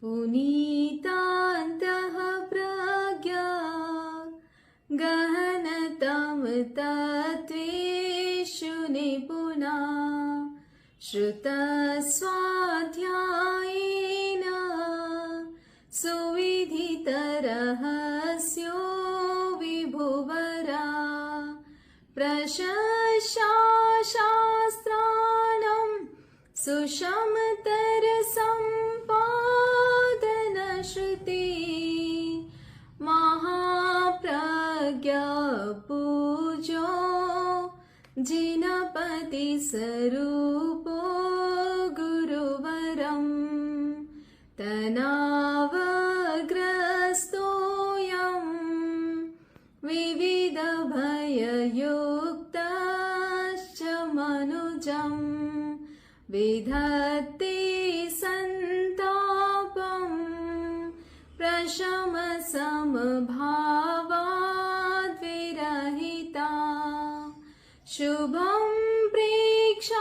पुनीतान्तः प्रज्ञा गहनतम तत्त्वेषु निपुणा श्रुतस्वाध्यायेन सुविदितरहस्यो विभुवरा प्रशस्ता शास्त्राणां सुषमतरसम्पादनश्रुति महाप्रज्ञा पूजो जिनपतिस्वरूपो गुरुवरं तनावग्रस्तोऽयं विविधभययुक्तश्च मनुजं विधत्ते सन्तापं प्रशमसमभावाद्विरहिता शुभं प्रेक्षाध्यानं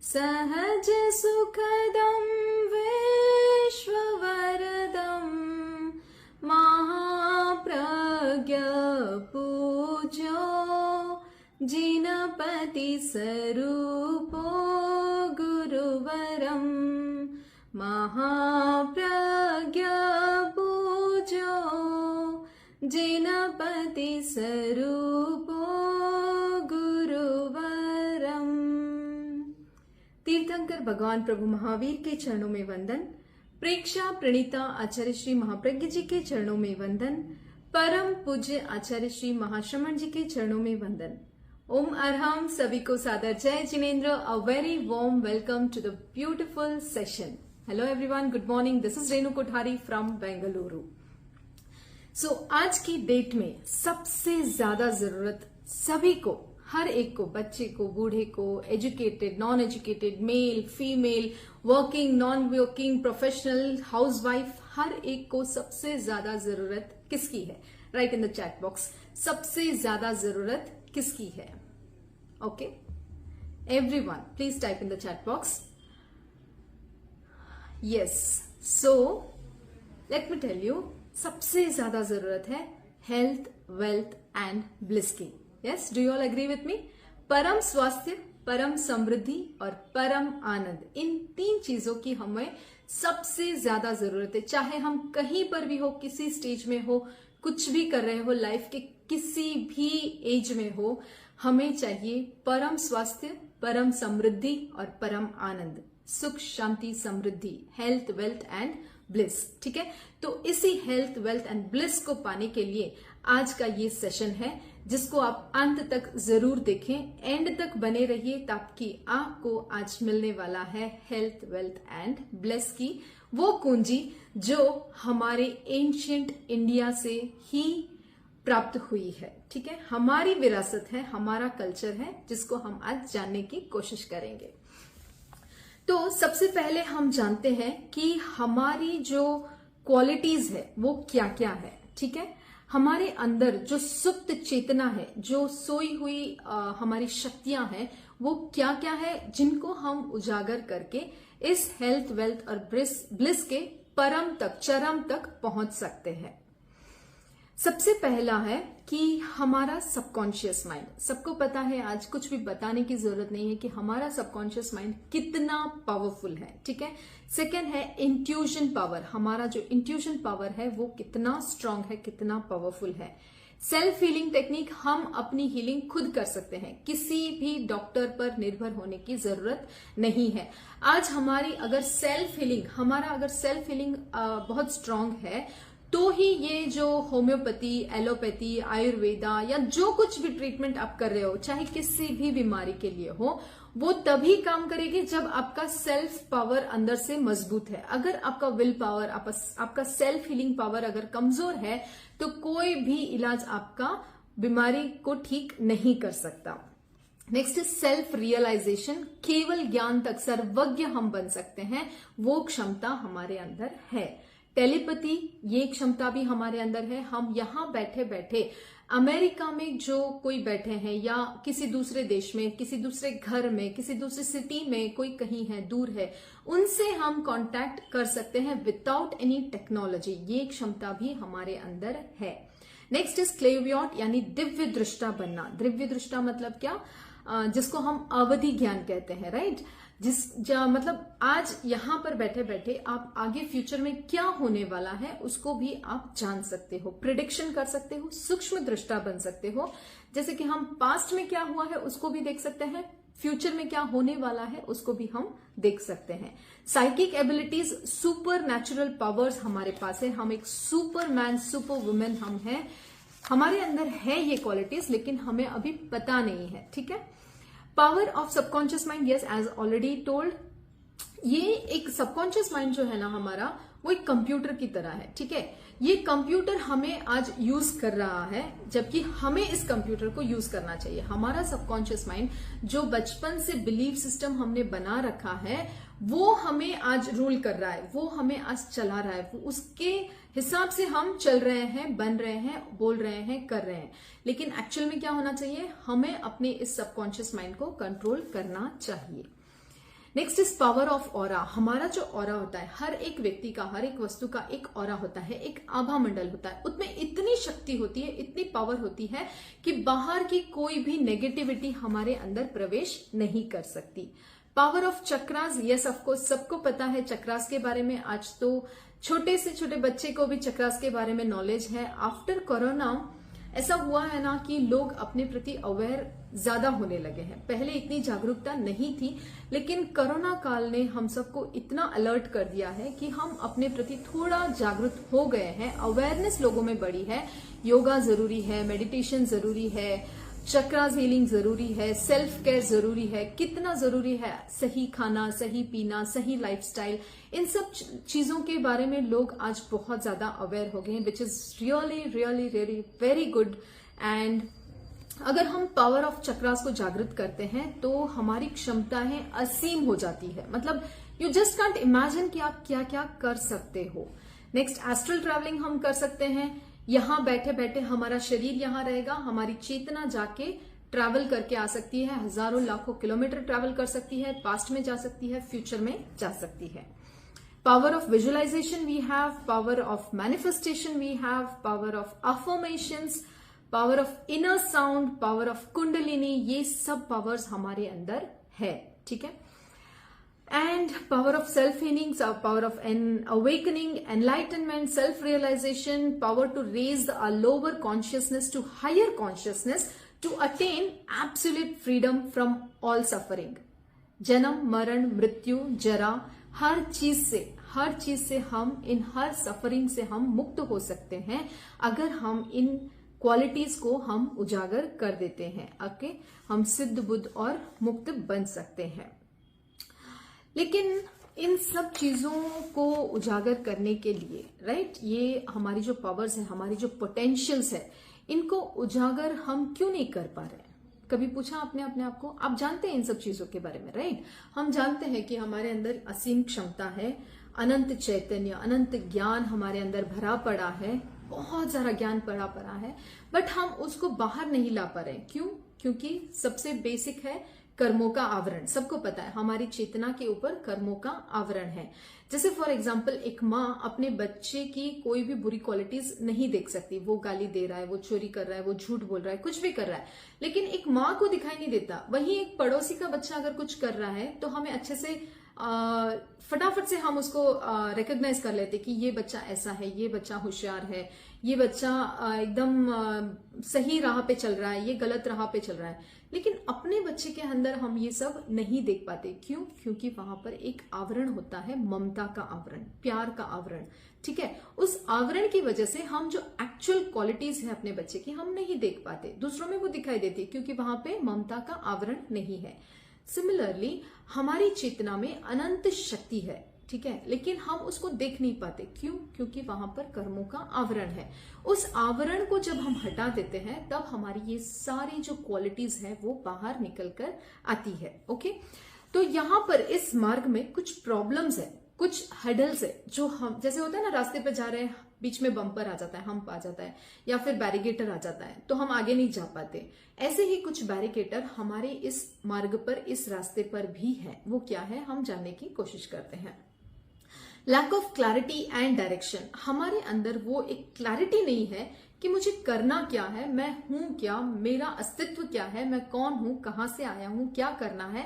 सहजसुखदं विश्ववरदं महाप्रज्ञपूज्यो जिनपतिस्वरूपो गुरुवरं महाप्रज्ञपूज्यो जिनपतिस्वरूपो गुरुवरम। तीर्थंकर भगवान प्रभु महावीर के चरणों में वंदन। प्रेक्षा प्रणीता आचार्य श्री महाप्रज्ञ जी के चरणों में वंदन। परम पूज्य आचार्य श्री महाश्रमण जी के चरणों में वंदन। ओम अरहम। सभी को सादर जय Jinendra. A very warm welcome to the beautiful session. Hello everyone, good morning. This is Renu Kothari from Bengaluru. आज की डेट में सबसे ज्यादा जरूरत सभी को, हर एक को, बच्चे को, बूढ़े को, educated, non educated, male, female, working, non working, professional, housewife, हर एक को सबसे ज्यादा जरूरत किसकी है? Right in the chat box, सबसे ज्यादा जरूरत किसकी है? Okay, everyone please type in the chat box yes. So let me tell you, सबसे ज्यादा जरूरत है हेल्थ, वेल्थ एंड ब्लिस की। Yes, do you all agree with me? परम स्वास्थ्य, परम समृद्धि और परम आनंद, इन तीन चीजों की हमें सबसे ज्यादा जरूरत है। चाहे हम कहीं पर भी हो, किसी स्टेज में हो, कुछ भी कर रहे हो, लाइफ के किसी भी एज में हो, हमें चाहिए परम स्वास्थ्य, परम समृद्धि और परम आनंद, सुख, शांति, समृद्धि, हेल्थ, वेल्थ एंड ब्लिस। ठीक है, तो इसी हेल्थ, वेल्थ एंड ब्लिस को पाने के लिए आज का ये सेशन है, जिसको आप अंत तक जरूर देखें, एंड तक बने रहिए, ताकि आपको आज मिलने वाला है हेल्थ, वेल्थ एंड ब्लिस की वो कुंजी जो हमारे एंशिएंट इंडिया से ही प्राप्त हुई है। ठीक है, हमारी विरासत है, हमारा कल्चर है, जिसको हम आज जानने की कोशिश करेंगे। तो सबसे पहले हम जानते हैं कि हमारी जो क्वालिटीज है वो क्या क्या है। ठीक है, हमारे अंदर जो सुप्त चेतना है, जो सोई हुई हमारी शक्तियां हैं, वो क्या क्या है, जिनको हम उजागर करके इस हेल्थ, वेल्थ और ब्लिस के परम तक, चरम तक पहुंच सकते हैं। सबसे पहला है कि हमारा सबकॉन्शियस माइंड। सबको पता है, आज कुछ भी बताने की जरूरत नहीं है कि हमारा सबकॉन्शियस माइंड कितना पावरफुल है। ठीक है, सेकेंड है इंट्यूशन पावर। हमारा जो इंट्यूशन पावर है वो कितना स्ट्रांग है, कितना पावरफुल है। सेल्फ हीलिंग टेक्निक, हम अपनी हीलिंग खुद कर सकते हैं, किसी भी डॉक्टर पर निर्भर होने की जरूरत नहीं है। आज हमारी अगर सेल्फ हीलिंग बहुत स्ट्रांग है, तो ही ये जो होम्योपैथी, एलोपैथी, आयुर्वेदा या जो कुछ भी ट्रीटमेंट आप कर रहे हो, चाहे किसी भी बीमारी के लिए हो, वो तभी काम करेगी जब आपका सेल्फ पावर अंदर से मजबूत है। अगर आपका विल पावर, आपका सेल्फ हीलिंग पावर अगर कमजोर है, तो कोई भी इलाज आपका बीमारी को ठीक नहीं कर सकता। Next is self realization. केवल ज्ञान तक सर्वज्ञ हम बन सकते हैं, वो क्षमता हमारे अंदर है। टेलीपैथी, ये क्षमता भी हमारे अंदर है। हम यहां बैठे बैठे अमेरिका में जो कोई बैठे हैं या किसी दूसरे देश में, किसी दूसरे घर में, किसी दूसरी सिटी में कोई कहीं है, दूर है, उनसे हम कांटेक्ट कर सकते हैं विदाउट एनी टेक्नोलॉजी। ये क्षमता भी हमारे अंदर है। नेक्स्ट इज क्लेवियॉट यानी दिव्य दृष्टा बनना। दिव्य दृष्टा मतलब क्या? जिसको हम अवधि ज्ञान कहते हैं, राइट? मतलब आज यहां पर बैठे बैठे आप आगे फ्यूचर में क्या होने वाला है उसको भी आप जान सकते हो, प्रिडिक्शन कर सकते हो, सूक्ष्म दृष्टा बन सकते हो। जैसे कि हम पास्ट में क्या हुआ है उसको भी देख सकते हैं, फ्यूचर में क्या होने वाला है उसको भी हम देख सकते हैं। Psychic abilities, super natural powers हमारे पास है। हम एक सुपरमैन, सुपर वुमेन हम हैं, हमारे अंदर है ये क्वालिटीज, लेकिन हमें अभी पता नहीं है। ठीक है। Power of subconscious mind, yes, as already told, ये एक सबकॉन्शियस माइंड जो है ना हमारा, वो एक कंप्यूटर की तरह है। ठीक है। ये कंप्यूटर हमें आज यूज कर रहा है, जबकि हमें इस कंप्यूटर को यूज करना चाहिए। हमारा सबकॉन्शियस माइंड जो बचपन से बिलीफ सिस्टम हमने बना रखा है वो हमें आज रूल कर रहा है, वो हमें आज चला रहा है, वो उसके हिसाब से हम चल रहे हैं, बन रहे हैं, बोल रहे हैं, कर रहे हैं। लेकिन एक्चुअल में क्या होना चाहिए? हमें अपने इस सबकॉन्शियस माइंड को कंट्रोल करना चाहिए। Next is power of aura. हमारा जो ऑरा होता है, हर एक व्यक्ति का, हर एक वस्तु का एक ऑरा होता है, एक आभा मंडल होता है। उसमें इतनी शक्ति होती है, इतनी पावर होती है कि बाहर की कोई भी नेगेटिविटी हमारे अंदर प्रवेश नहीं कर सकती। Power of chakras, yes of course सबको पता है चक्रास के बारे में। आज तो छोटे से छोटे बच्चे को भी चक्रास के बारे में नॉलेज है। आफ्टर कोरोना ऐसा हुआ है ना कि लोग अपने प्रति अवेयर ज्यादा होने लगे हैं। पहले इतनी जागरूकता नहीं थी, लेकिन कोरोना काल ने हम सबको इतना अलर्ट कर दिया है कि हम अपने प्रति थोड़ा जागरूक हो गए हैं। अवेयरनेस लोगों में बढ़ी है। योगा जरूरी है, मेडिटेशन जरूरी है, चक्रास हीलिंग जरूरी है, सेल्फ केयर जरूरी है। कितना जरूरी है सही खाना, सही पीना, सही लाइफस्टाइल, इन सब चीजों के बारे में लोग आज बहुत ज्यादा अवेयर हो गए हैं, which is really really really very good. And अगर हम पावर ऑफ चक्रास को जागृत करते हैं तो हमारी क्षमताएं असीम हो जाती है। मतलब यू जस्ट कांट इमेजिन कि आप क्या क्या कर सकते हो। नेक्स्ट, एस्ट्रल ट्रैवलिंग हम कर सकते हैं। यहां बैठे बैठे हमारा शरीर यहां रहेगा, हमारी चेतना जाके ट्रैवल करके आ सकती है, हजारों लाखों किलोमीटर ट्रैवल कर सकती है, पास्ट में जा सकती है, फ्यूचर में जा सकती है। Power of visualization we have, power of manifestation we have, power of affirmations, power of inner sound, power of kundalini, ये सब पावर्स हमारे अंदर है। ठीक है। And power of self-healing, power of awakening, enlightenment, self-realization, power to raise our lower consciousness to higher consciousness to attain absolute freedom from all suffering. जन्म, मरण, मृत्यु, जरा, हर चीज से हम इन हर सफरिंग से हम मुक्त हो सकते हैं अगर हम इन क्वालिटीज को हम उजागर कर देते हैं। ओके, हम सिद्ध, बुद्ध और मुक्त बन सकते हैं। लेकिन इन सब चीजों को उजागर करने के लिए, राइट, ये हमारी जो पावर्स है, हमारी जो पोटेंशियल्स है, इनको उजागर हम क्यों नहीं कर पा रहे? कभी पूछा आपने अपने आप को? आप जानते हैं इन सब चीजों के बारे में, राइट? हम जानते हैं कि हमारे अंदर असीम क्षमता है, अनंत चैतन्य, अनंत ज्ञान हमारे अंदर भरा पड़ा है, बहुत सारा ज्ञान भरा पड़ा है, बट हम उसको बाहर नहीं ला पा रहे। क्यों? क्योंकि सबसे बेसिक है कर्मों का आवरण। सबको पता है हमारी चेतना के ऊपर कर्मों का आवरण है। जैसे फॉर एग्जाम्पल, एक माँ अपने बच्चे की कोई भी बुरी क्वालिटीज नहीं देख सकती। वो गाली दे रहा है, वो चोरी कर रहा है, वो झूठ बोल रहा है, कुछ भी कर रहा है, लेकिन एक माँ को दिखाई नहीं देता। वहीं एक पड़ोसी का बच्चा अगर कुछ कर रहा है तो हमें अच्छे से फटाफट से हम उसको रिकॉग्नाइज कर लेते कि ये बच्चा ऐसा है, ये बच्चा होशियार है, ये बच्चा एकदम सही राह पे चल रहा है, ये गलत राह पे चल रहा है। लेकिन अपने बच्चे के अंदर हम ये सब नहीं देख पाते। क्यों? क्योंकि वहां पर एक आवरण होता है, ममता का आवरण, प्यार का आवरण। ठीक है। उस आवरण की वजह से हम जो एक्चुअल क्वालिटीज है अपने बच्चे की हम नहीं देख पाते। दूसरों में वो दिखाई देती क्योंकि वहां पे ममता का आवरण नहीं है। सिमिलरली हमारी चेतना में अनंत शक्ति है, ठीक है, लेकिन हम उसको देख नहीं पाते। क्यों? क्योंकि वहां पर कर्मों का आवरण है। उस आवरण को जब हम हटा देते हैं तब हमारी ये सारी जो क्वालिटीज है वो बाहर निकल कर आती है। ओके, तो यहां पर इस मार्ग में कुछ प्रॉब्लम्स है, कुछ हडल्स है, जो हम, जैसे होता है ना, रास्ते पे जा रहे हैं, बीच में बम्पर आ जाता है, हम्प आ जाता है, या फिर बैरिकेटर आ जाता है, तो हम आगे नहीं जा पाते। ऐसे ही कुछ बैरिकेटर हमारे इस मार्ग पर, इस रास्ते पर भी है। वो क्या है, हम जानने की कोशिश करते हैं। Lack of clarity and direction, हमारे अंदर वो एक क्लैरिटी नहीं है कि मुझे करना क्या है, मैं हूं क्या, मेरा अस्तित्व क्या है, मैं कौन हूं, कहां से आया हूं, क्या करना है।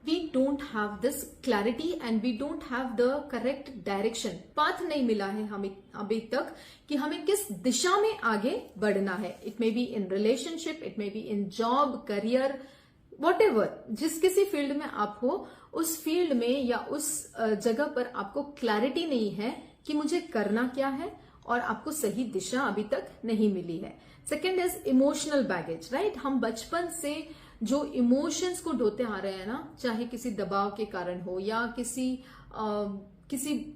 We don't have this clarity and we don't have the correct direction. Path नहीं मिला है हमें अभी तक कि हमें किस दिशा में आगे बढ़ना है। It may be in relationship, it may be in job, career, whatever, जिस किसी फील्ड में आप हो, उस फील्ड में या उस जगह पर आपको क्लैरिटी नहीं है कि मुझे करना क्या है, और आपको सही दिशा अभी तक नहीं मिली है। Second is emotional baggage, right. हम बचपन से जो इमोशंस को ढोते आ रहे हैं ना, चाहे किसी दबाव के कारण हो, या किसी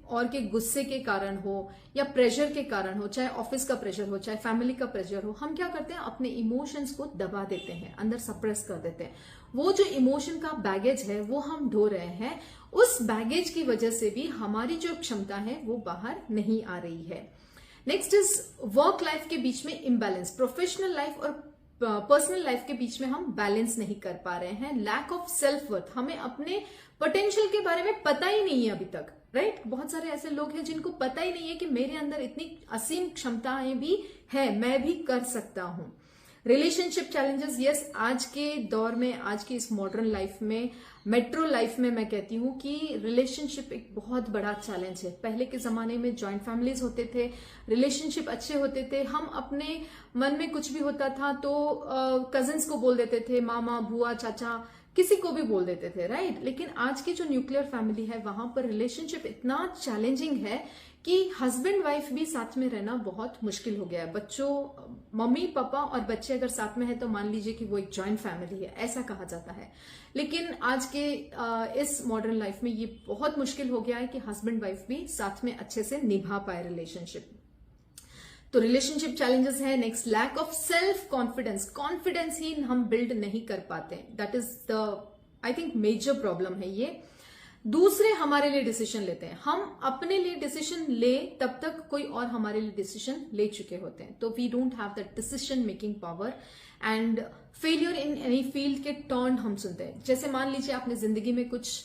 और के गुस्से के कारण हो, या प्रेशर के कारण हो, चाहे ऑफिस का प्रेशर हो, चाहे फैमिली का प्रेशर हो, हम क्या करते हैं, अपने इमोशंस को दबा देते हैं, अंदर सप्रेस कर देते हैं। वो जो इमोशन का बैगेज है वो हम ढो रहे हैं। उस बैगेज की वजह से भी हमारी जो क्षमता है वो बाहर नहीं आ रही है। नेक्स्ट इज वर्क लाइफ के बीच में इम्बैलेंस, प्रोफेशनल लाइफ और पर्सनल लाइफ के बीच में हम बैलेंस नहीं कर पा रहे हैं। लैक ऑफ सेल्फ वर्थ, हमें अपने पोटेंशियल के बारे में पता ही नहीं है अभी तक, राइट। बहुत सारे ऐसे लोग हैं जिनको पता ही नहीं है कि मेरे अंदर इतनी असीम क्षमताएं भी है, मैं भी कर सकता हूं। रिलेशनशिप चैलेंजेस, यस, आज के दौर में, आज की इस मॉडर्न लाइफ में, मेट्रो लाइफ में मैं कहती हूँ कि रिलेशनशिप एक बहुत बड़ा चैलेंज है। पहले के जमाने में जॉइंट फैमिलीज होते थे, रिलेशनशिप अच्छे होते थे, हम अपने मन में कुछ भी होता था तो कजिन्स को बोल देते थे, मामा, बुआ, चाचा, किसी को भी बोल देते थे, राइट। लेकिन आज की जो न्यूक्लियर फैमिली है वहां पर रिलेशनशिप इतना चैलेंजिंग है कि हस्बैंड वाइफ भी साथ में रहना बहुत मुश्किल हो गया है। बच्चों, मम्मी पापा और बच्चे अगर साथ में है तो मान लीजिए कि वो एक जॉइंट फैमिली है, ऐसा कहा जाता है। लेकिन आज के इस मॉडर्न लाइफ में ये बहुत मुश्किल हो गया है कि हस्बैंड वाइफ भी साथ में अच्छे से निभा पाए रिलेशनशिप। तो रिलेशनशिप चैलेंजेस है। Next, lack of self confidence, confidence ही हम बिल्ड नहीं कर पाते। That is the, I think, major problem है ये। दूसरे हमारे लिए डिसीजन लेते हैं, हम अपने लिए डिसीजन ले तब तक कोई और हमारे लिए डिसीजन ले चुके होते हैं, तो we don't have the decision making power. And failure in any field के टर्न हम सुनते हैं। जैसे मान लीजिए आपने जिंदगी में कुछ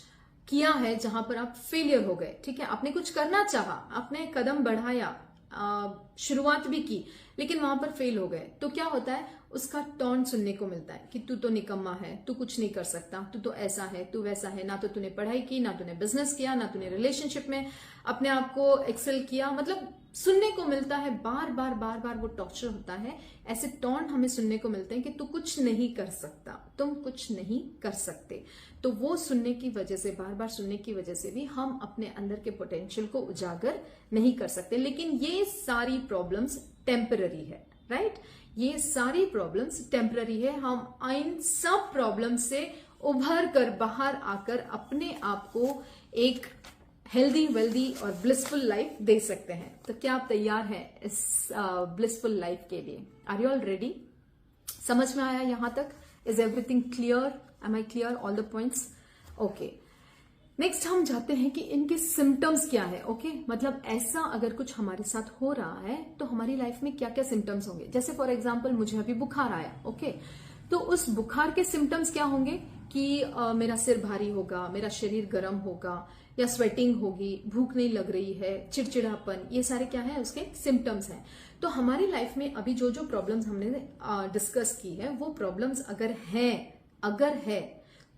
किया है जहां पर आप फेलियर हो गए, ठीक है, आपने कुछ करना चाहा, आपने कदम बढ़ाया, शुरुआत भी की, लेकिन वहां पर फेल हो गए, तो क्या होता है, उसका टॉन्ट सुनने को मिलता है कि तू तो निकम्मा है, तू कुछ नहीं कर सकता, तू तो ऐसा है, तू वैसा है, ना तो तूने पढ़ाई की, ना तूने बिजनेस किया, ना तूने रिलेशनशिप में अपने आप को एक्सेल किया। मतलब सुनने को मिलता है, बार बार बार बार वो टॉर्चर होता है। ऐसे टॉन्ट हमें सुनने को मिलते हैं कि तू कुछ नहीं कर सकता, तुम कुछ नहीं कर सकते। तो वो सुनने की वजह से, बार बार सुनने की वजह से भी हम अपने अंदर के पोटेंशियल को उजागर नहीं कर सकते। लेकिन ये सारी प्रॉब्लम्स टेम्पररी है, राइट। ये सारी प्रॉब्लम्स टेम्पररी है। हम इन सब प्रॉब्लम से उभर कर बाहर आकर अपने आप को एक हेल्दी, वेल्दी और ब्लिसफुल लाइफ दे सकते हैं। तो क्या आप तैयार हैं इस ब्लिसफुल लाइफ के लिए? Are you all ready? समझ में आया यहां तक? Is everything clear? Am I clear all the points? Okay, next हम जाते हैं कि इनके सिम्टम्स क्या है। ओके, मतलब ऐसा अगर कुछ हमारे साथ हो रहा है तो हमारी लाइफ में क्या क्या सिम्टम्स होंगे। जैसे फॉर एग्जाम्पल मुझे अभी बुखार आया, ओके, तो उस बुखार के सिम्टम्स क्या होंगे कि मेरा सिर भारी होगा, मेरा शरीर गर्म होगा, या स्वेटिंग होगी, भूख नहीं लग रही है, चिड़चिड़ापन, ये सारे क्या है उसके सिम्टम्स हैं। तो हमारी लाइफ में अभी जो जो प्रॉब्लम्स हमने डिस्कस की है वो प्रॉब्लम्स अगर है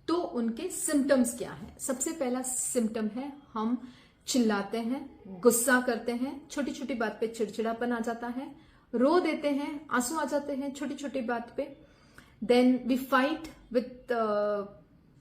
तो उनके सिम्टम्स क्या है। सबसे पहला सिम्टम है हम चिल्लाते हैं, गुस्सा करते हैं, छोटी छोटी बात पे चिड़चिड़ापन आ जाता है, रो देते हैं, आंसू आ जाते हैं छोटी छोटी बात पे। Then we fight with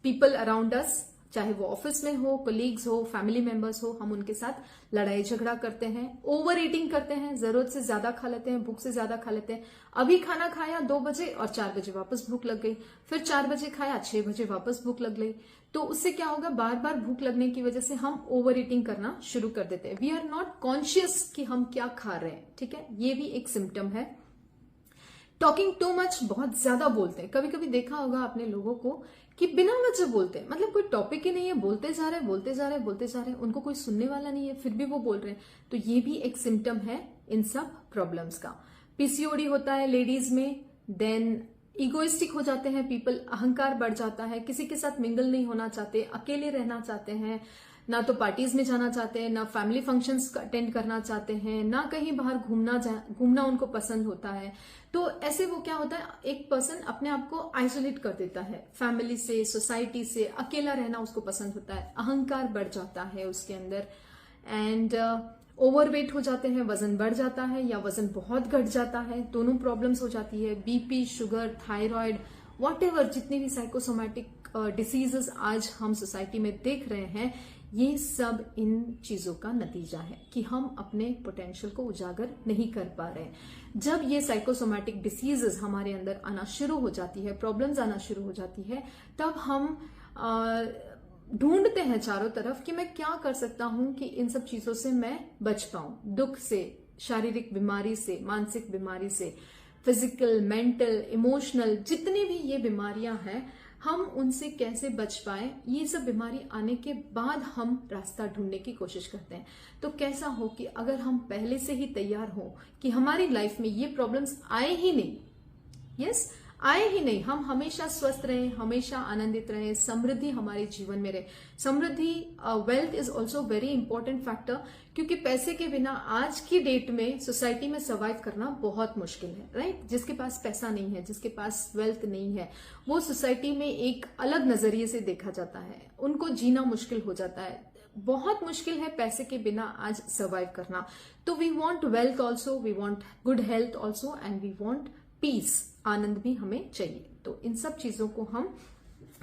people around us, चाहे वो ऑफिस में हो, कोलीग्स हो, फैमिली मेंबर्स हो, हम उनके साथ लड़ाई झगड़ा करते हैं, ओवर ईटिंग करते हैं, जरूरत से ज्यादा खा लेते हैं, भूख से ज्यादा खा लेते हैं। अभी खाना खाया 2 बजे और 4 बजे वापस भूख लग गई, फिर 4 बजे खाया, 6 बजे वापस भूख लग गई। तो उससे क्या होगा, बार बार भूख लगने की वजह से हम ओवर ईटिंग करना शुरू कर देते हैं। वी आर नॉट कॉन्शियस कि हम क्या खा रहे हैं, ठीक है, ये भी एक सिम्टम है। टॉकिंग टू मच, बहुत ज्यादा बोलते हैं। कभी कभी देखा होगा आपने लोगों को कि बिना वजह बोलते हैं, मतलब कोई टॉपिक ही नहीं है, बोलते जा रहे हैं बोलते जा रहे हैं बोलते जा रहे हैं, उनको कोई सुनने वाला नहीं है, फिर भी वो बोल रहे हैं। तो ये भी एक सिम्टम है इन सब प्रॉब्लम्स का। पीसीओडी होता है लेडीज में, देन इगोइस्टिक हो जाते हैं पीपल, अहंकार बढ़ जाता है, किसी के साथ मिंगल नहीं होना चाहते, अकेले रहना चाहते हैं, ना तो पार्टीज में जाना चाहते हैं, ना फैमिली फंक्शंस अटेंड करना चाहते हैं, ना कहीं बाहर घूमना उनको पसंद होता है। तो ऐसे वो क्या होता है, एक पर्सन अपने आप को आइसोलेट कर देता है फैमिली से, सोसाइटी से, अकेला रहना उसको पसंद होता है, अहंकार बढ़ जाता है उसके अंदर, एंड ओवरवेट हो जाते हैं, वजन बढ़ जाता है या वजन बहुत घट जाता है, दोनों प्रॉब्लम्स हो जाती है। बीपी, शुगर, थायराइड, व्हाटएवर जितनी भी साइकोसोमैटिक डिसीजेस आज हम सोसाइटी में देख रहे हैं, ये सब इन चीजों का नतीजा है कि हम अपने पोटेंशियल को उजागर नहीं कर पा रहे हैं। जब ये साइकोसोमैटिक डिसीजेस हमारे अंदर आना शुरू हो जाती है, प्रॉब्लम्स आना शुरू हो जाती है, तब हम ढूंढते हैं चारों तरफ कि मैं क्या कर सकता हूं कि इन सब चीजों से मैं बच पाऊं, दुख से, शारीरिक बीमारी से, मानसिक बीमारी से, फिजिकल, मेंटल, इमोशनल, जितनी भी ये बीमारियां हैं, हम उनसे कैसे बच पाए। ये सब बीमारी आने के बाद हम रास्ता ढूंढने की कोशिश करते हैं। तो कैसा हो कि अगर हम पहले से ही तैयार हो कि हमारी लाइफ में ये प्रॉब्लम्स आए ही नहीं, यस आए ही नहीं, हम हमेशा स्वस्थ रहें, हमेशा आनंदित रहें, समृद्धि हमारे जीवन में रहे। समृद्धि, wealth is also very important factor, क्योंकि पैसे के बिना आज की डेट में सोसाइटी में सर्वाइव करना बहुत मुश्किल है, राइट। जिसके पास पैसा नहीं है, जिसके पास वेल्थ नहीं है, वो सोसाइटी में एक अलग नजरिए से देखा जाता है, उनको जीना मुश्किल हो जाता है, बहुत मुश्किल है पैसे के बिना आज सर्वाइव करना। तो we want wealth also, we want good health also, and we want peace, आनंद भी हमें चाहिए। तो इन सब चीजों को हम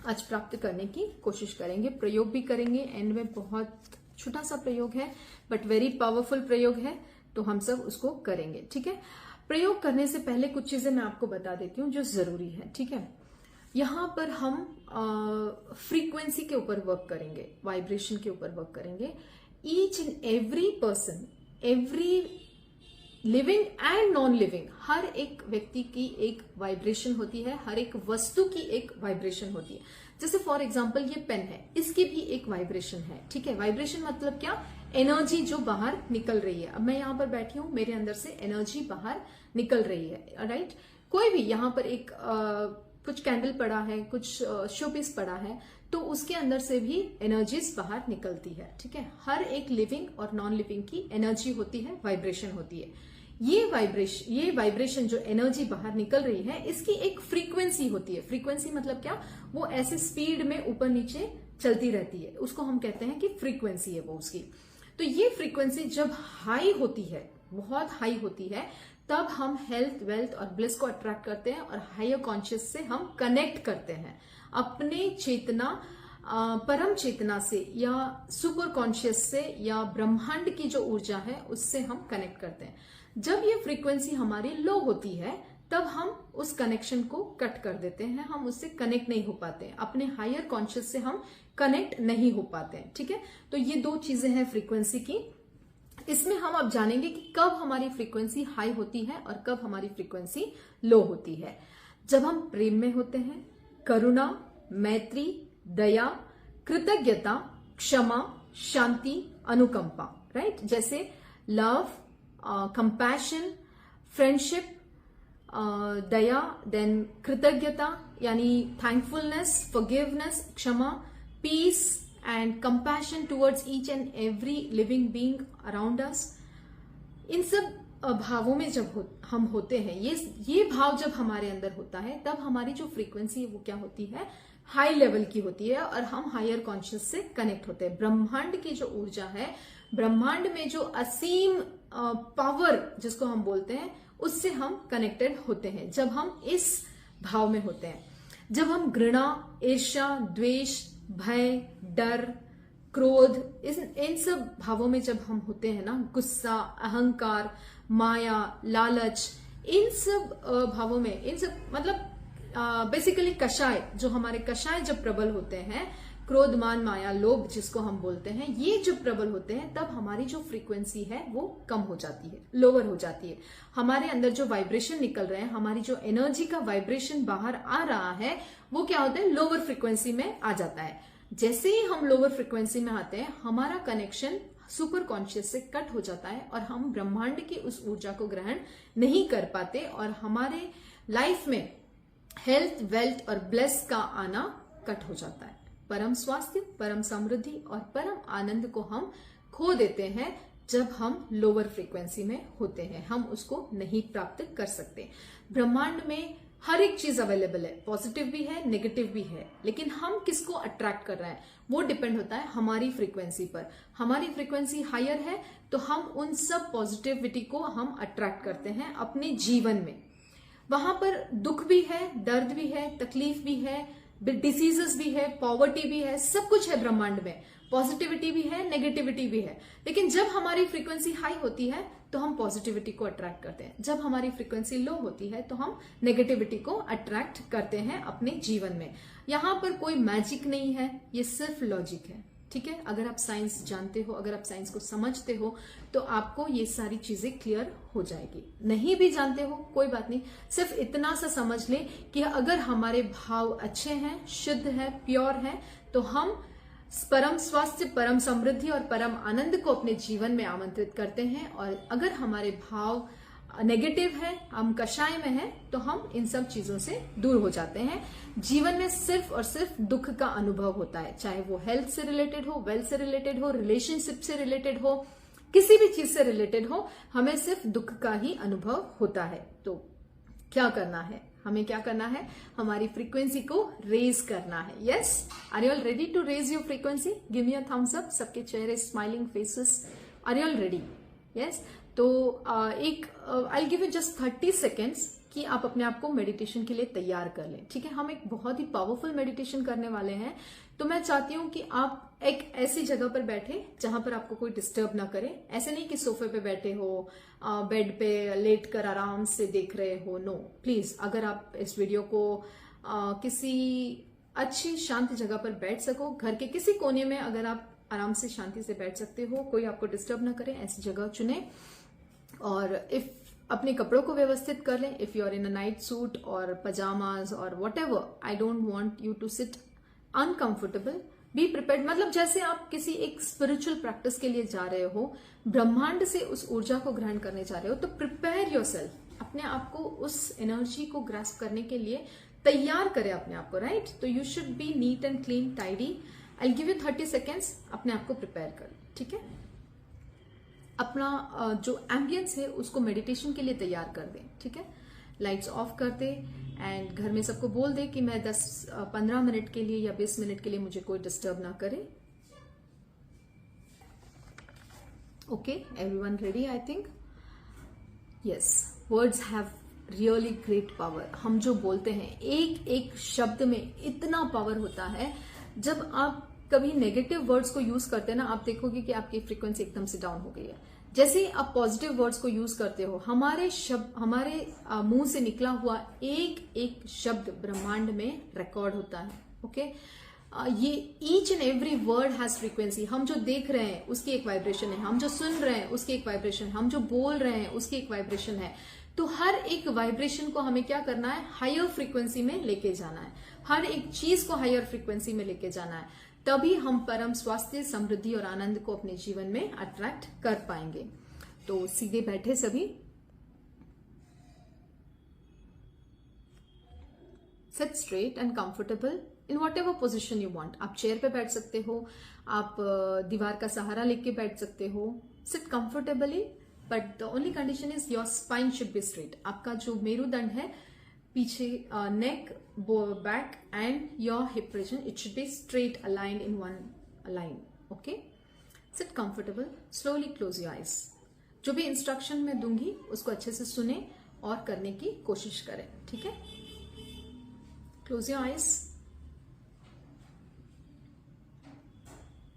आज प्राप्त करने की कोशिश करेंगे, प्रयोग भी करेंगे। एंड में बहुत छोटा सा प्रयोग है बट वेरी पावरफुल प्रयोग है, तो हम सब उसको करेंगे, ठीक है। प्रयोग करने से पहले कुछ चीजें मैं आपको बता देती हूँ जो जरूरी है, ठीक है। यहां पर हम फ्रीक्वेंसी के ऊपर वर्क करेंगे, वाइब्रेशन के ऊपर वर्क करेंगे। Each and every person, every living and non living, हर एक व्यक्ति की एक वाइब्रेशन होती है, हर एक वस्तु की एक वाइब्रेशन होती है। जैसे फॉर एग्जांपल ये पेन है, इसकी भी एक वाइब्रेशन है, ठीक है। वाइब्रेशन मतलब क्या, एनर्जी जो बाहर निकल रही है। अब मैं यहां पर बैठी हूं, मेरे अंदर से एनर्जी बाहर निकल रही है, राइट। कोई भी यहां पर एक कुछ कैंडल पड़ा है, कुछ शोपीस पड़ा है, तो उसके अंदर से भी एनर्जीज बाहर निकलती है, ठीक है। हर एक लिविंग और नॉन लिविंग की एनर्जी होती है, वाइब्रेशन होती है। ये वाइब्रेशन जो एनर्जी बाहर निकल रही है, इसकी एक फ्रीक्वेंसी होती है। फ्रीक्वेंसी मतलब क्या, वो ऐसे स्पीड में ऊपर नीचे चलती रहती है, उसको हम कहते हैं कि फ्रीक्वेंसी है वो उसकी। तो ये फ्रीक्वेंसी जब हाई होती है, बहुत हाई होती है, तब हम हेल्थ, वेल्थ और ब्लिस को अट्रैक्ट करते हैं और हायर कॉन्शियस से हम कनेक्ट करते हैं, अपने चेतना, परम चेतना से या सुपर कॉन्शियस से या ब्रह्मांड की जो ऊर्जा है उससे हम कनेक्ट करते हैं। जब ये फ्रीक्वेंसी हमारी लो होती है, तब हम उस कनेक्शन को कट कर देते हैं, हम उससे कनेक्ट नहीं हो पाते हैं, अपने हायर कॉन्शियस से हम कनेक्ट नहीं हो पाते हैं, ठीक है। तो ये दो चीजें हैं फ्रीक्वेंसी की। इसमें हम अब जानेंगे कि कब हमारी फ्रीक्वेंसी हाई होती है और कब हमारी फ्रीक्वेंसी लो होती है। जब हम प्रेम में होते हैं, करुणा, मैत्री, दया, कृतज्ञता, क्षमा, शांति, अनुकंपा, राइट। जैसे लव, कंपैशन, फ्रेंडशिप, दया, देन कृतज्ञता यानी थैंकफुलनेस, फॉरगिवनेस, क्षमा, peace and compassion towards each and every living being around us. इन सब भावों में जब हम होते हैं, ये भाव जब हमारे अंदर होता है, तब हमारी जो फ्रीक्वेंसी है वो क्या होती है, हाई लेवल की होती है और हम हायर कॉन्शियस से कनेक्ट होते हैं। ब्रह्मांड की जो ऊर्जा है, ब्रह्मांड में जो असीम पावर जिसको हम बोलते हैं, उससे हम कनेक्टेड होते हैं जब हम इस भाव में होते हैं। जब हम घृणा, ईर्ष्या, द्वेष, भय, डर, क्रोध, इन सब भावों में जब हम होते हैं ना, गुस्सा, अहंकार, माया, लालच, इन सब भावों में, इन सब मतलब बेसिकली कषाय, जो हमारे कषाय जब प्रबल होते हैं, क्रोध, मान, माया, लोभ जिसको हम बोलते हैं, ये जब प्रबल होते हैं तब हमारी जो फ्रीक्वेंसी है वो कम हो जाती है, लोअर हो जाती है। हमारे अंदर जो वाइब्रेशन निकल रहे हैं, हमारी जो एनर्जी का वाइब्रेशन बाहर आ रहा है, वो क्या होता है, लोअर फ्रीक्वेंसी में आ जाता है। जैसे ही हम लोअर फ्रीक्वेंसी में आते हैं, हमारा कनेक्शन सुपर कॉन्शियस से कट हो जाता है और हम ब्रह्मांड की उस ऊर्जा को ग्रहण नहीं कर पाते और हमारे लाइफ में हेल्थ, वेल्थ और ब्लेस का आना कट हो जाता है। परम स्वास्थ्य, परम समृद्धि और परम आनंद को हम खो देते हैं जब हम लोअर फ्रीक्वेंसी में होते हैं। हम उसको नहीं प्राप्त कर सकते। ब्रह्मांड में हर एक चीज अवेलेबल है, पॉजिटिव भी है, नेगेटिव भी है, लेकिन हम किसको अट्रैक्ट कर रहे हैं वो डिपेंड होता है हमारी फ्रीक्वेंसी पर। हमारी फ्रीक्वेंसी हायर है तो हम उन सब पॉजिटिविटी को हम अट्रैक्ट करते हैं अपने जीवन में। वहां पर दुख भी है, दर्द भी है, तकलीफ भी है, डिसीजेस भी है, पॉवर्टी भी है, सब कुछ है ब्रह्मांड में। पॉजिटिविटी भी है, नेगेटिविटी भी है, लेकिन जब हमारी फ्रीक्वेंसी हाई होती है तो हम पॉजिटिविटी को अट्रैक्ट करते हैं। जब हमारी फ्रीक्वेंसी लो होती है तो हम नेगेटिविटी को अट्रैक्ट करते हैं अपने जीवन में। यहां पर कोई मैजिक नहीं है, ये सिर्फ लॉजिक है, ठीक है। अगर आप साइंस जानते हो, अगर आप साइंस को समझते हो तो आपको ये सारी चीजें क्लियर हो जाएगी। नहीं भी जानते हो कोई बात नहीं, सिर्फ इतना सा समझ ले कि अगर हमारे भाव अच्छे हैं, शुद्ध है, प्योर है, तो हम परम स्वास्थ्य, परम समृद्धि और परम आनंद को अपने जीवन में आमंत्रित करते हैं। और अगर हमारे भाव नेगेटिव है, हम कषाय में हैं, तो हम इन सब चीजों से दूर हो जाते हैं। जीवन में सिर्फ और सिर्फ दुख का अनुभव होता है, चाहे वो हेल्थ से रिलेटेड हो, वेल्थ से रिलेटेड हो, रिलेशनशिप से रिलेटेड हो, किसी भी चीज से रिलेटेड हो, हमें सिर्फ दुख का ही अनुभव होता है। तो क्या करना है, हमें क्या करना है, हमारी फ्रीक्वेंसी को रेज करना है। Yes, are you all ready to raise your frequency? Give me a thumbs up. सबके चेहरे smiling faces, are you all ready? Yes. तो I give you just 30 seconds कि आप अपने आप को मेडिटेशन के लिए तैयार कर लें, ठीक है। हम एक बहुत ही पावरफुल मेडिटेशन करने वाले हैं, तो मैं चाहती हूं कि आप एक ऐसी जगह पर बैठे जहां पर आपको कोई डिस्टर्ब ना करे। ऐसे नहीं कि सोफे पे बैठे हो, बेड पे लेट कर आराम से देख रहे हो, नो प्लीज। अगर आप इस वीडियो को किसी अच्छी शांत जगह पर बैठ सको, घर के किसी कोने में अगर आप आराम से शांति से बैठ सकते हो, कोई आपको डिस्टर्ब ना करे, ऐसी जगह चुने। और इफ अपने कपड़ों को व्यवस्थित कर लें, if you are in a night suit और पजामाज और whatever, I don't want you to sit uncomfortable, be prepared. मतलब जैसे आप किसी एक स्पिरिचुअल प्रैक्टिस के लिए जा रहे हो, ब्रह्मांड से उस ऊर्जा को ग्रहण करने जा रहे हो, तो प्रिपेयर योरसेल्फ, अपने आप को उस एनर्जी को ग्रास्प करने के लिए तैयार करें अपने आप को, राइट। तो you should be neat and clean, tidy. I give you 30 seconds, अपने आप को प्रिपेयर कर, ठीक है। अपना जो एम्बियंस है उसको मेडिटेशन के लिए तैयार कर दें, ठीक है। लाइट्स ऑफ कर दे एंड घर में सबको बोल दे कि मैं 10-15 मिनट के लिए या 20 मिनट के लिए मुझे कोई डिस्टर्ब ना करे। Okay, everyone ready? I think yes, words have really great power. हम जो बोलते हैं, एक एक शब्द में इतना पावर होता है। जब आप कभी नेगेटिव वर्ड्स को यूज करते हैं ना, आप देखोगे कि आपकी फ्रीक्वेंसी एकदम से डाउन हो गई है। जैसे ही आप पॉजिटिव वर्ड्स को यूज करते हो, हमारे शब्द, हमारे मुंह से निकला हुआ एक एक शब्द ब्रह्मांड में रिकॉर्ड होता है। ओके, ये each and every word has frequency. हम जो देख रहे हैं उसकी एक वाइब्रेशन है, हम जो सुन रहे हैं उसकी एक वाइब्रेशन है, हम जो बोल रहे हैं उसकी एक वाइब्रेशन है। तो हर एक वाइब्रेशन को हमें क्या करना है, हायर फ्रीक्वेंसी में लेके जाना है। हर एक चीज को हायर फ्रीक्वेंसी में लेके जाना है, तभी हम परम स्वास्थ्य, समृद्धि और आनंद को अपने जीवन में अट्रैक्ट कर पाएंगे। तो सीधे बैठे सभी, seat straight and comfortable in what ever position you want. आप चेयर पे बैठ सकते हो, आप दीवार का सहारा लेके बैठ सकते हो। Sit comfortably, but the only condition is your spine should be straight. आपका जो मेरुदंड है, पीछे neck, back and your hip region, it should be straight, aligned in one line. Okay, sit comfortable, slowly close your eyes. जो भी instruction मैं दूंगी उसको अच्छे से सुने और करने की कोशिश करें, ठीक है। Close your eyes.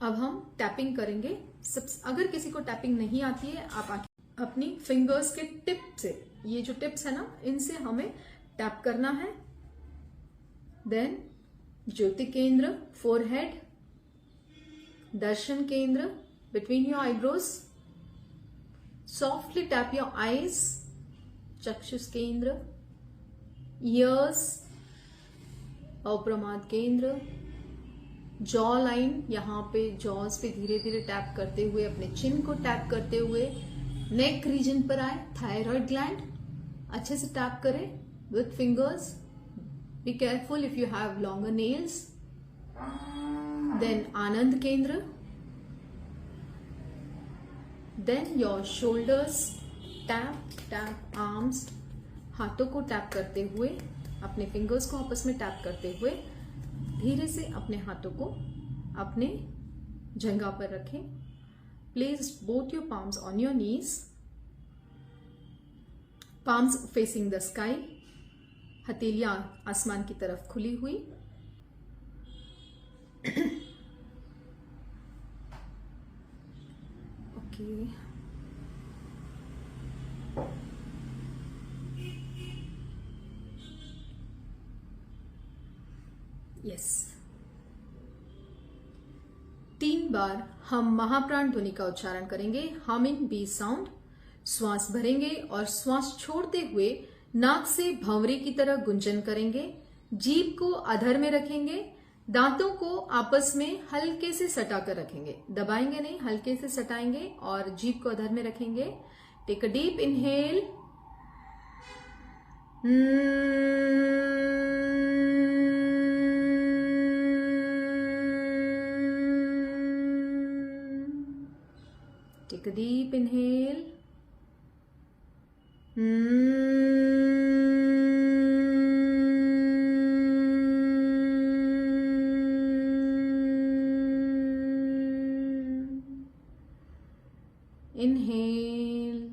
अब हम टैपिंग करेंगे। अगर किसी को टैपिंग नहीं आती है, आप अपनी फिंगर्स के टिप से, ये जो टिप्स है ना, इनसे हमें टैप करना है। देन ज्योति केंद्र, forehead, darshan kendra between your eyebrows. Softly tap your eyes, chakshus kendra, ears, अपरामाद केंद्र, जॉ लाइन, यहाँ पे जॉज पे धीरे धीरे टैप करते हुए अपने चिन को टैप करते हुए नेक रीजन पर आए, थायराइड ग्लैंड अच्छे से टैप करें with fingers. Be careful if you have longer nails. Then आनंद केंद्र, then your shoulders, tap tap arms, हाथों को टैप करते हुए, अपने फिंगर्स को आपस में टैप करते हुए धीरे से अपने हाथों को अपने जंघा पर रखें. Place both your palms on your knees, palms facing the sky, हथेलियां आसमान की तरफ खुली हुई. Okay, yes. 3 बार हम महाप्राण ध्वनि का उच्चारण करेंगे. Humming bee sound. श्वास भरेंगे और श्वास छोड़ते हुए नाक से भंवरे की तरह गुंजन करेंगे. जीभ को अधर में रखेंगे. दांतों को आपस में हल्के से सटाकर रखेंगे, दबाएंगे नहीं, हल्के से सटाएंगे और जीभ को अधर में रखेंगे. Take a deep inhale. Take a deep inhale. Inhale.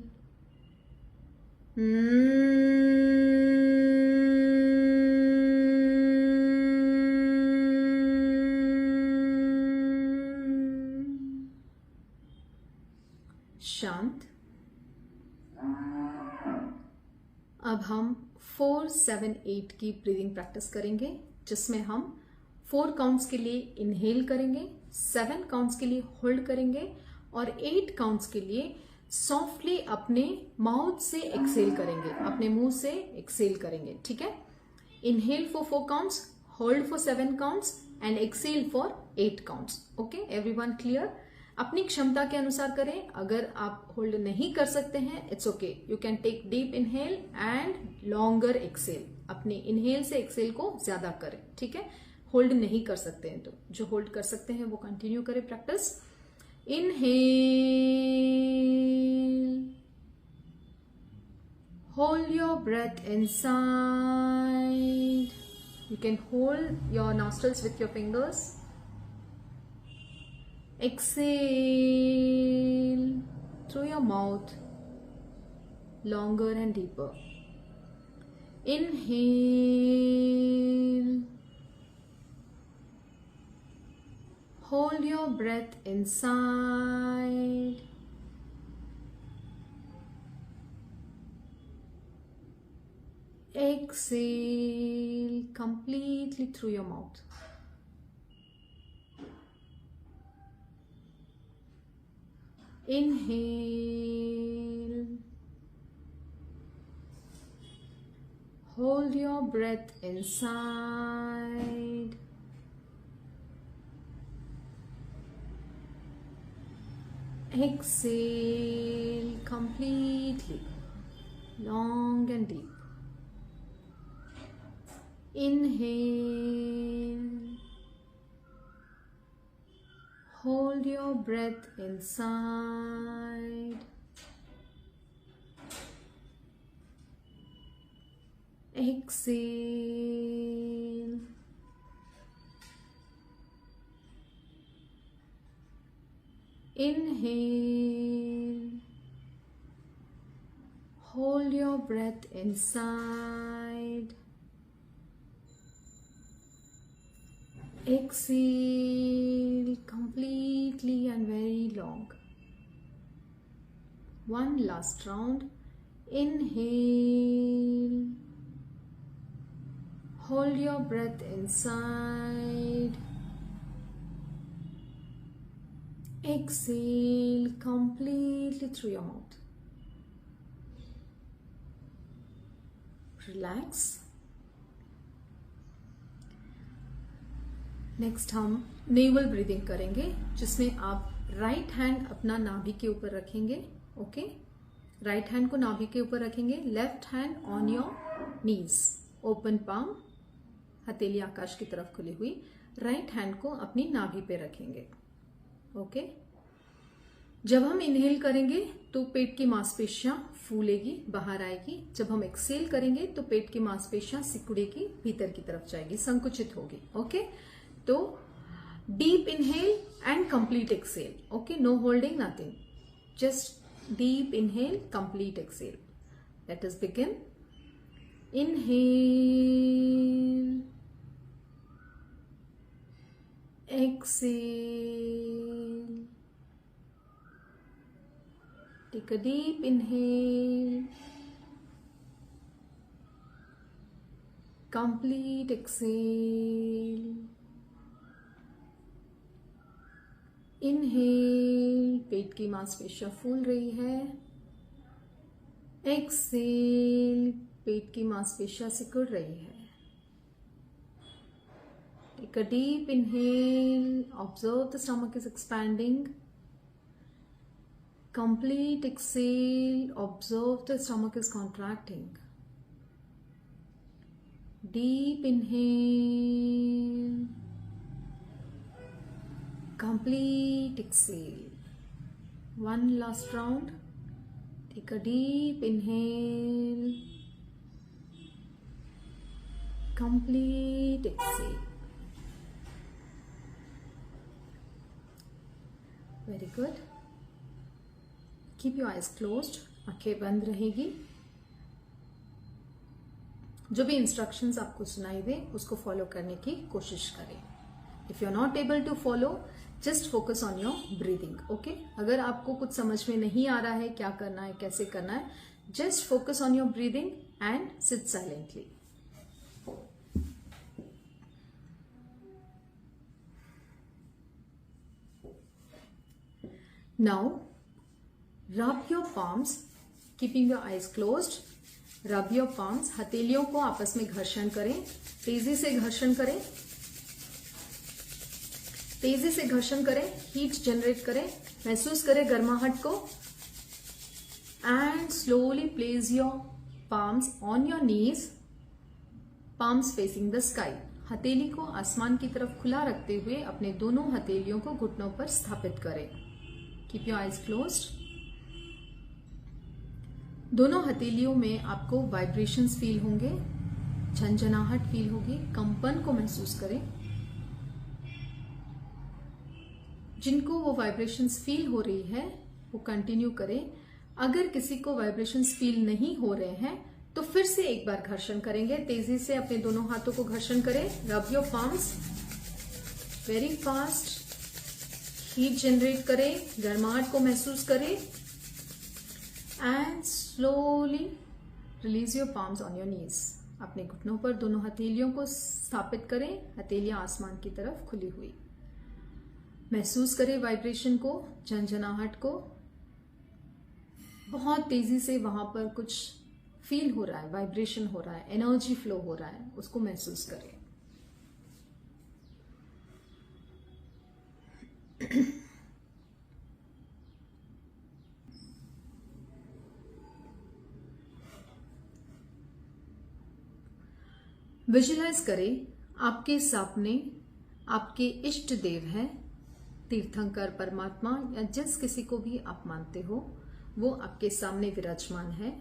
शांत. अब हम 4, 7, 8 की ब्रीदिंग प्रैक्टिस करेंगे, जिसमें हम 4 काउंट्स के लिए इनहेल करेंगे, 7 काउंट्स के लिए होल्ड करेंगे और 8 काउंट्स के लिए सॉफ्टली अपने माउथ से एक्सेल करेंगे, अपने मुंह से एक्सेल करेंगे. ठीक है. Inhale for 4 counts, hold for 7 counts and exhale for 8 counts. Okay, everyone clear? अपनी क्षमता के अनुसार करें. अगर आप होल्ड नहीं कर सकते हैं, it's okay, you can take deep inhale and longer exhale. अपने इनहेल से एक्सेल को ज्यादा करें. ठीक है. होल्ड नहीं कर सकते हैं तो जो होल्ड कर सकते हैं वो कंटिन्यू करें practice. Inhale, hold your breath inside. You can hold your nostrils with your fingers. Exhale through your mouth, longer and deeper. Inhale. Hold your breath inside. Exhale completely through your mouth. Inhale. Hold your breath inside. Exhale completely, long and deep. Inhale. Hold your breath inside. Exhale. Inhale. Hold your breath inside. Exhale completely and very long. One last round. Inhale. Hold your breath inside. Exhale completely through your mouth. Relax. Next हम naval breathing करेंगे, जिसमें आप right hand अपना नाभि के ऊपर रखेंगे. Okay, right hand को नाभि के ऊपर रखेंगे. Left hand on your knees, open palm, हथेली आकाश की तरफ खुली हुई. राइट हैंड को अपनी नाभि पे रखेंगे. ओके, जब हम इनहेल करेंगे तो पेट की मांसपेशियां फूलेगी, बाहर आएगी. जब हम एक्सेल करेंगे तो पेट की मांसपेशियां सिकुड़ेगी, भीतर की तरफ जाएगी, संकुचित होगी. ओके, तो deep inhale and complete exhale. Okay, no holding, nothing, just deep inhale, complete exhale. Let us begin. Inhale, exhale. Take a deep inhale. Complete exhale. Inhale, पेट की मांसपेशियां फूल रही है. Exhale, पेट की मांसपेशियां सिकुड़ रही है. Take a deep inhale. Observe the stomach is expanding. Complete exhale. Observe the stomach is contracting. Deep inhale. Complete exhale. One last round. Take a deep inhale. Complete exhale. Very good. Keep your eyes closed. आंखें बंद रहेगी. जो भी instructions आपको सुनाई दे उसको follow करने की कोशिश करें. If you are not able to follow, just focus on your breathing. Okay, अगर आपको कुछ समझ में नहीं आ रहा है क्या करना है, कैसे करना है, just focus on your breathing and sit silently. Now, rub your palms, keeping your eyes closed. Rub your palms. हथेलियों को आपस में घर्षण करें, तेजी से घर्षण करें, तेजी से घर्षण करें, हीट जनरेट करें, महसूस करें गर्माहट को. And slowly place your palms on your knees, palms facing the sky. हथेली को आसमान की तरफ खुला रखते हुए अपने दोनों हथेलियों को घुटनों पर स्थापित करें. Keep your eyes closed. दोनों हथेलियों में आपको वाइब्रेशंस फील होंगे, झंझनाहट फील होगी, कंपन को महसूस करें. जिनको वो वाइब्रेशंस फील हो रही है वो कंटिन्यू करें. अगर किसी को वाइब्रेशंस फील नहीं हो रहे हैं तो फिर से एक बार घर्षण करेंगे. तेजी से अपने दोनों हाथों को घर्षण करें. Rub your palms very fast. Heat generate करें, गर्माहट को महसूस करें. And slowly release your palms on your knees. अपने घुटनों पर दोनों हथेलियों को स्थापित करें, हथेलियां आसमान की तरफ खुली हुई. महसूस करें वाइब्रेशन को, झंझनाहट को. बहुत तेजी से वहां पर कुछ फील हो रहा है, वाइब्रेशन हो रहा है, एनर्जी फ्लो हो रहा है, उसको महसूस करें. विजुलाइज करें आपके सामने आपके इष्ट देव हैं, तीर्थंकर, परमात्मा या जिस किसी को भी आप मानते हो वो आपके सामने विराजमान है.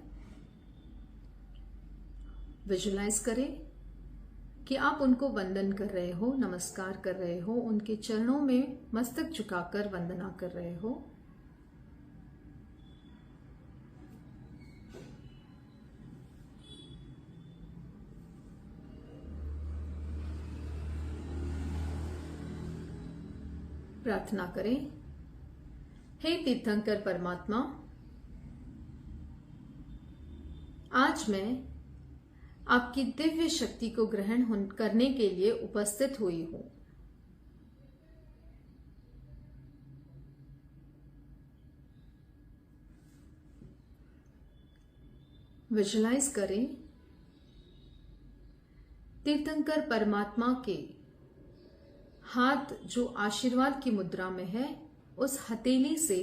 विजुलाइज करें कि आप उनको वंदन कर रहे हो, नमस्कार कर रहे हो, उनके चरणों में मस्तक झुकाकर वंदना कर रहे हो. प्रार्थना करें, हे तीर्थंकर परमात्मा, आज मैं आपकी दिव्य शक्ति को ग्रहण करने के लिए उपस्थित हुई हूं. विजुलाइज करें तीर्थंकर परमात्मा के हाथ जो आशीर्वाद की मुद्रा में है, उस हथेली से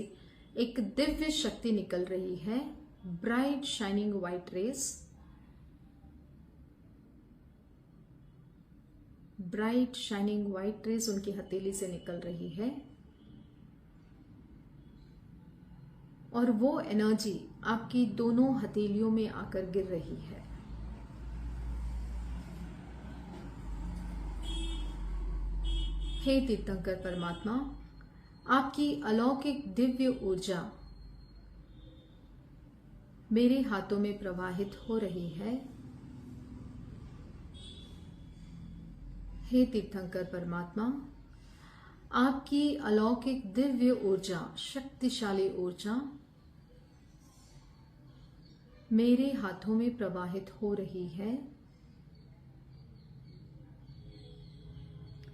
एक दिव्य शक्ति निकल रही है, bright shining white rays, bright shining white rays उनकी हथेली से निकल रही है और वो एनर्जी आपकी दोनों हथेलियों में आकर गिर रही है। हे तीर्थंकर परमात्मा, आपकी अलौकिक दिव्य ऊर्जा मेरे हाथों में प्रवाहित हो रही है। हे तीर्थंकर परमात्मा, आपकी अलौकिक दिव्य ऊर्जा, शक्तिशाली ऊर्जा मेरे हाथों में प्रवाहित हो रही है।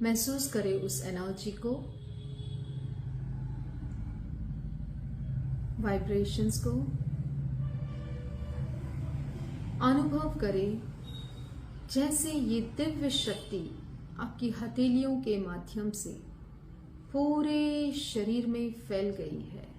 महसूस करें उस एनर्जी को, वाइब्रेशंस को अनुभव करें, जैसे ये दिव्य शक्ति आपकी हथेलियों के माध्यम से पूरे शरीर में फैल गई है।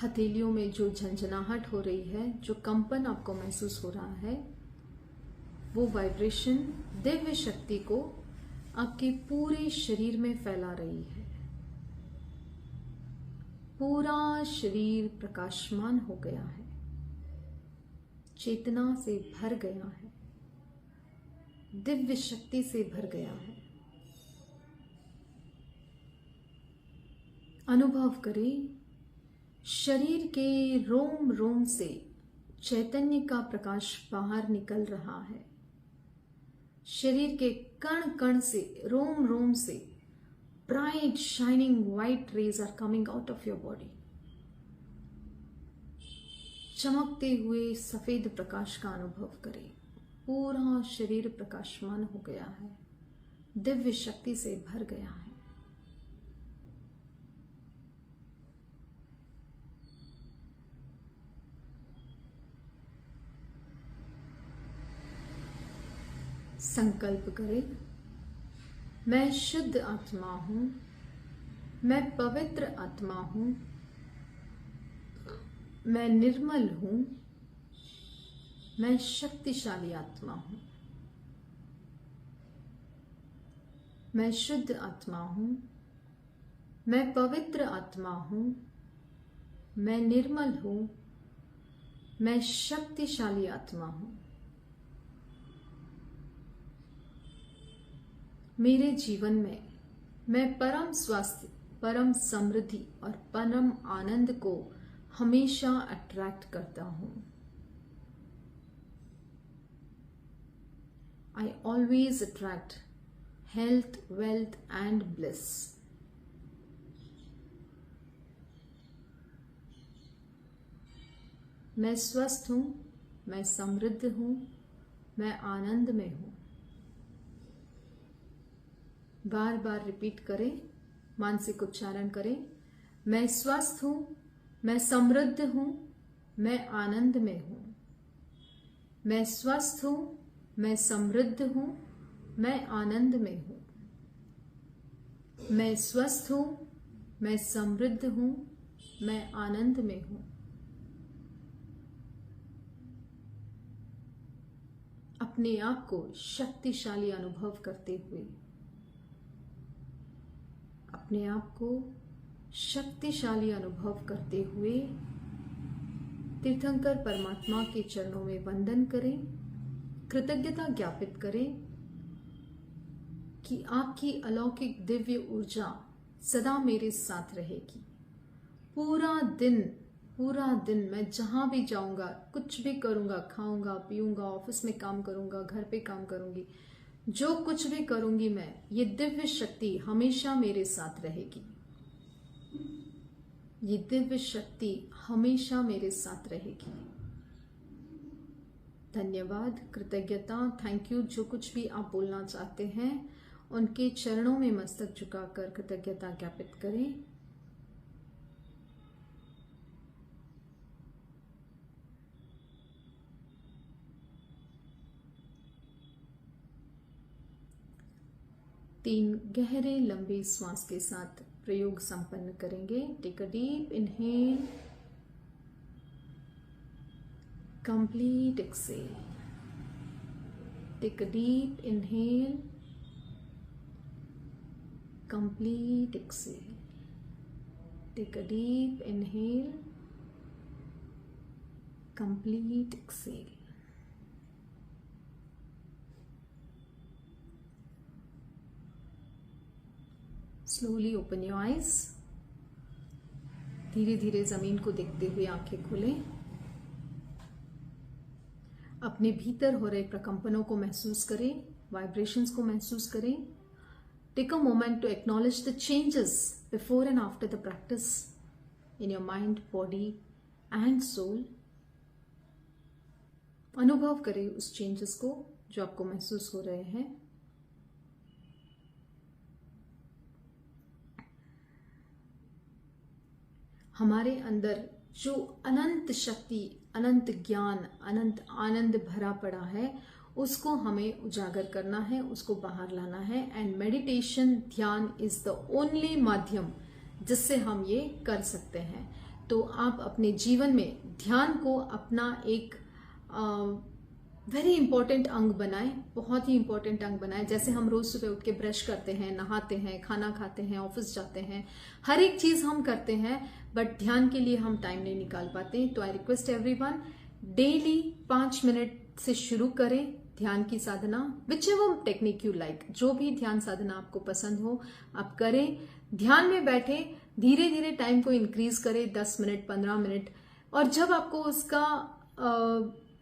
हथेलियों में जो झंझनाहट हो रही है, जो कंपन आपको महसूस हो रहा है, वो वाइब्रेशन दिव्य शक्ति को आपके पूरे शरीर में फैला रही है। पूरा शरीर प्रकाशमान हो गया है, चेतना से भर गया है, दिव्य शक्ति से भर गया है। अनुभव करें, शरीर के रोम रोम से चैतन्य का प्रकाश बाहर निकल रहा है। शरीर के कण कण से, रोम रोम से bright shining white rays are coming out of your body. चमकते हुए सफेद प्रकाश का अनुभव करें। पूरा शरीर प्रकाशमान हो गया है, दिव्य शक्ति से भर गया है। संकल्प करें, मैं शुद्ध आत्मा हूं, मैं पवित्र आत्मा हूं, मैं निर्मल हूं, मैं शक्तिशाली आत्मा हूं। मैं शुद्ध आत्मा हूं, मैं पवित्र आत्मा हूं, मैं निर्मल हूं, मैं शक्तिशाली आत्मा हूं। मेरे जीवन में मैं परम स्वास्थ्य, परम समृद्धि और परम आनंद को हमेशा अट्रैक्ट करता हूं। I always attract health, wealth and bliss. मैं स्वस्थ हूं, मैं समृद्ध हूं, मैं आनंद में हूं। बार बार रिपीट करें, मानसिक उच्चारण करें। मैं स्वस्थ हूं, मैं समृद्ध हूं, मैं आनंद में हूं। मैं स्वस्थ हूं, मैं समृद्ध हूं, मैं आनंद में हूं। मैं स्वस्थ हूं, मैं समृद्ध हूं, मैं आनंद में हूं। अपने आप को शक्तिशाली अनुभव करते हुए, अपने आप को शक्तिशाली अनुभव करते हुए तीर्थंकर परमात्मा के चरणों में वंदन करें, कृतज्ञता ज्ञापित करें कि आपकी अलौकिक दिव्य ऊर्जा सदा मेरे साथ रहेगी। पूरा दिन मैं जहां भी जाऊंगा, कुछ भी करूंगा, खाऊंगा, पीऊंगा, ऑफिस में काम करूंगा, घर पे काम करूंगी, जो कुछ भी करूंगी मैं, ये दिव्य शक्ति हमेशा मेरे साथ रहेगी। ये दिव्य शक्ति हमेशा मेरे साथ रहेगी। धन्यवाद, कृतज्ञता, थैंक यू। जो कुछ भी आप बोलना चाहते हैं उनके चरणों में मस्तक झुकाकर कृतज्ञता ज्ञापित करें। तीन गहरे लंबे श्वास के साथ प्रयोग संपन्न करेंगे। Take a deep inhale, complete exhale. Take a deep inhale, complete exhale. Take a deep inhale, complete exhale. Slowly open your eyes. धीरे धीरे जमीन को देखते हुए आंखें खोलें। अपने भीतर हो रहे प्रकंपनों को महसूस करें, वाइब्रेशंस को महसूस करें। Take a moment to acknowledge the changes before and after the practice in your mind, body and soul. अनुभव करें उस चेंजेस को जो आपको महसूस हो रहे हैं। हमारे अंदर जो अनंत शक्ति, अनंत ज्ञान, अनंत आनंद भरा पड़ा है, उसको हमें उजागर करना है, उसको बाहर लाना है। एंड मेडिटेशन, ध्यान इज द ओनली माध्यम जिससे हम ये कर सकते हैं। तो आप अपने जीवन में ध्यान को अपना एक वेरी इंपॉर्टेंट अंग बनाएं, बहुत ही इंपॉर्टेंट अंग बनाएं। जैसे हम रोज सुबह उठ के ब्रश करते हैं, नहाते हैं, खाना खाते हैं, ऑफिस जाते हैं, हर एक चीज हम करते हैं, बट ध्यान के लिए हम टाइम नहीं निकाल पाते। तो I request everyone, daily 5 minute से शुरू करें ध्यान की साधना, whichever technique you like. जो भी ध्यान साधना आपको पसंद हो आप करें। ध्यान में बैठे, धीरे धीरे टाइम को इंक्रीज करें, 10 मिनट, 15 मिनट। और जब आपको उसका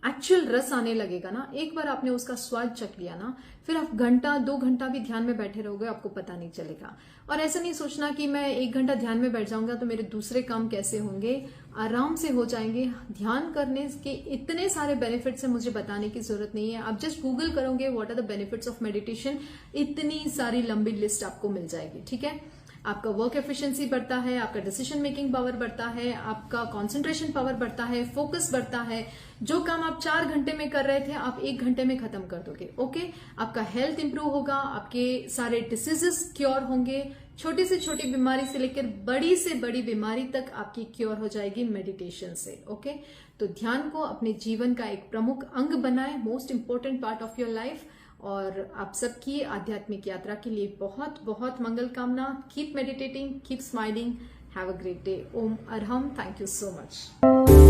एक्चुअल रस आने लगेगा ना, एक बार आपने उसका स्वाद चख लिया ना, फिर आप घंटा 2 घंटा भी ध्यान में बैठे रहोगे, आपको पता नहीं चलेगा। और ऐसा नहीं सोचना कि मैं 1 घंटा ध्यान में बैठ जाऊंगा तो मेरे दूसरे काम कैसे होंगे, आराम से हो जाएंगे। ध्यान करने के इतने सारे बेनिफिट्स हैं, मुझे बताने की जरूरत नहीं है। आप जस्ट गूगल करोगे what are the benefits of meditation, इतनी सारी लंबी लिस्ट आपको मिल जाएगी। ठीक है, आपका वर्क एफिशिएंसी बढ़ता है, आपका डिसीजन मेकिंग पावर बढ़ता है, आपका कंसंट्रेशन पावर बढ़ता है, फोकस बढ़ता है। जो काम आप 4 घंटे में कर रहे थे आप 1 घंटे में खत्म कर दोगे। ओके, आपका हेल्थ इंप्रूव होगा, आपके सारे डिसीजेस क्योर होंगे, छोटी से छोटी बीमारी से लेकर बड़ी से बड़ी बीमारी तक आपकी क्योर हो जाएगी मेडिटेशन से। ओके, तो ध्यान को अपने जीवन का एक प्रमुख अंग बनाएं, most important part of your life. और आप सबकी आध्यात्मिक यात्रा के लिए बहुत बहुत मंगल कामना। Keep meditating, keep smiling, have a great day. Om Arham. Thank you so much.